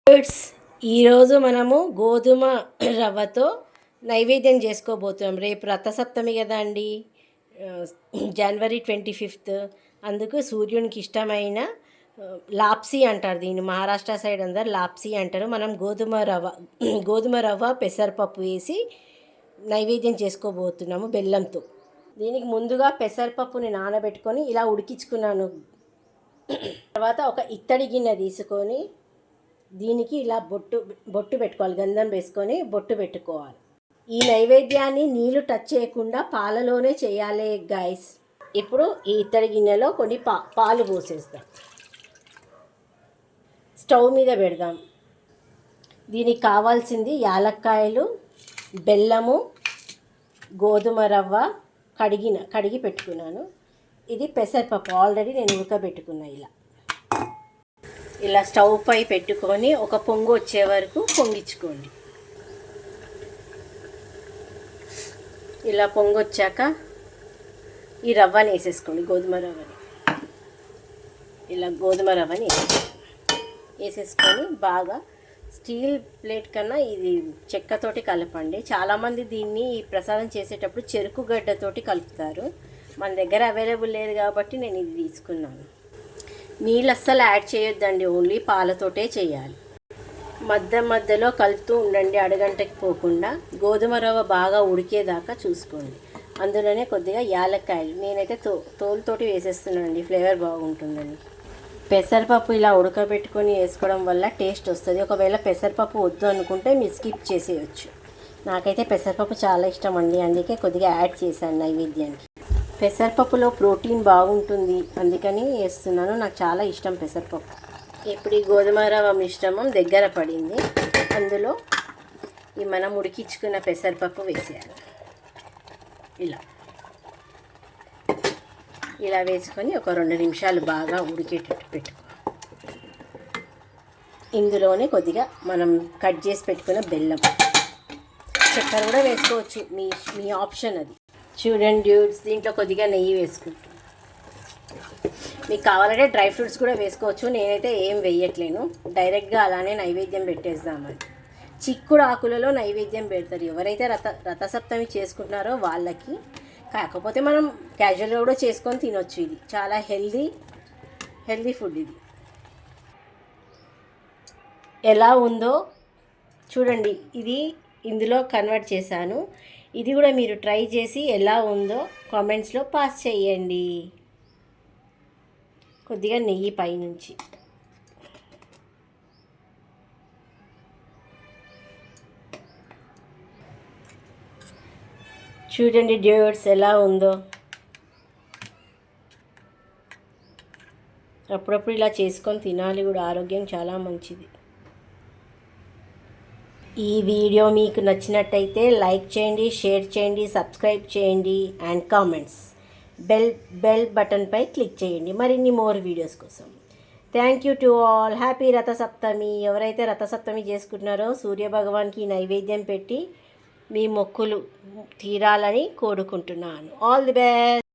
Fruits ఈరోజు మనము గోధుమ రవ్వతో నైవేద్యం చేసుకోబోతున్నాం. రేపు రథసప్తమి కదా అండి, జనవరి 25. అందుకు సూర్యునికి ఇష్టమైన లాప్సీ అంటారు. దీన్ని మహారాష్ట్ర సైడ్ అందరు లాప్సీ అంటారు. మనం గోధుమ రవ్వ పెసరపప్పు వేసి నైవేద్యం చేసుకోబోతున్నాము బెల్లంతో. దీనికి ముందుగా పెసరపప్పుని నానబెట్టుకొని ఇలా ఉడికించుకున్నాను. తర్వాత ఒక ఇత్తడి గిన్నె తీసుకొని దీనికి ఇలా బొట్టు పెట్టుకోవాలి. గంధం వేసుకొని బొట్టు పెట్టుకోవాలి. ఈ నైవేద్యాన్ని నీళ్లు టచ్ చేయకుండా పాలలోనే చేయాలి గైస్. ఇప్పుడు ఈ ఇత్తడి గిన్నెలో కొన్ని పాలు పోసేస్తాం. స్టవ్ మీద పెడదాం. దీనికి కావాల్సింది యాలక్కాయలు, బెల్లము, గోధుమ రవ్వ కడిగి పెట్టుకున్నాను. ఇది పెసరపప్పు ఆల్రెడీ నేను ఉడకబెట్టుకున్నా. ఇలా స్టవ్ పై పెట్టుకొని ఒక పొంగు వచ్చే వరకు పొంగించుకోండి. ఇలా పొంగు వచ్చాక ఈ రవ్వని వేసేసుకోండి. గోధుమ రవ్వని వేసేసుకొని బాగా స్టీల్ ప్లేట్ కన్నా ఇది చెక్కతోటి కలపండి. చాలామంది దీన్ని ఈ ప్రసాదం చేసేటప్పుడు చెరుకు గడ్డతోటి కలుపుతారు. మన దగ్గర అవైలబుల్ లేదు కాబట్టి నేను ఇది తీసుకున్నాను. నీళ్ళు అస్సలు యాడ్ చేయొద్దండి, ఓన్లీ పాలతోటే చేయాలి. మధ్యలో కలుపుతూ ఉండండి, అడగంటకి పోకుండా. గోధుమ రవ్వ బాగా ఉడికేదాకా చూసుకోండి. అందులోనే కొద్దిగా యాలక్కాయలు నేనైతే తోలుతోటి వేసేస్తున్నానండి, ఫ్లేవర్ బాగుంటుందని. పెసరపప్పు ఇలా ఉడకబెట్టుకొని వేసుకోవడం వల్ల టేస్ట్ వస్తుంది. ఒకవేళ పెసరపప్పు వద్దు అనుకుంటే మీరు స్కిప్ చేసేయచ్చు. నాకైతే పెసరపప్పు చాలా ఇష్టం అండి, అందుకే కొద్దిగా యాడ్ చేశాను నైవేద్యానికి. పెసరపప్పులో ప్రోటీన్ బాగుంటుంది, అందుకని వేస్తున్నాను. నాకు చాలా ఇష్టం పెసరపప్పు. ఇప్పుడు ఈ గోధుమ రవ్వ మిశ్రమం దగ్గర పడింది. అందులో ఈ మనం ఉడికించుకున్న పెసరపప్పు వేసేయాలి. ఇలా వేసుకొని ఒక 2 నిమిషాలు బాగా ఉడికేటట్టు పెట్టుకో. ఇందులోనే కొద్దిగా మనం కట్ చేసి పెట్టుకున్న బెల్లం, చక్కెర కూడా వేసుకోవచ్చు, మీ ఆప్షన్ అది. చూడండి డ్యూడ్స్, దీంట్లో కొద్దిగా నెయ్యి వేసుకుంటాం. మీకు కావాలంటే డ్రై ఫ్రూట్స్ కూడా వేసుకోవచ్చు. నేనైతే ఏం వేయట్లేను, డైరెక్ట్గా అలానే నైవేద్యం పెట్టేద్దామని. చిక్కుడు ఆకులలో నైవేద్యం పెడతారు ఎవరైతే రథసప్తమి చేసుకుంటున్నారో వాళ్ళకి. కాకపోతే మనం క్యాజువల్గా కూడా చేసుకొని తినొచ్చు. ఇది చాలా హెల్దీ ఫుడ్. ఇది ఎలా ఉందో చూడండి. ఇది ఇందులో కన్వర్ట్ చేశాను. ఇది కూడా మీరు ట్రై చేసి ఎలా ఉందో కామెంట్స్లో పాస్ చేయండి. కొద్దిగా నెయ్యి పైనుంచి. చూడండి డ్యూడ్స్ ఎలా ఉందో. అప్పుడప్పుడు ఇలా చేసుకొని తినాలి కూడా, ఆరోగ్యం చాలా మంచిది. ఈ వీడియో మీకు నచ్చినట్టయితే లైక్ చేయండి, షేర్ చేయండి, సబ్స్క్రైబ్ చేయండి అండ్ కామెంట్స్. బెల్ బటన్పై క్లిక్ చేయండి మరిన్ని మోర్ వీడియోస్ కోసం. Thank you to all. Happy Rathasaptami. ఎవరైతే రథసప్తమి చేసుకుంటున్నారో సూర్యభగవాన్కి నైవేద్యం పెట్టి మీ మొక్కులు తీరాలని కోరుకుంటున్నాను. All the best.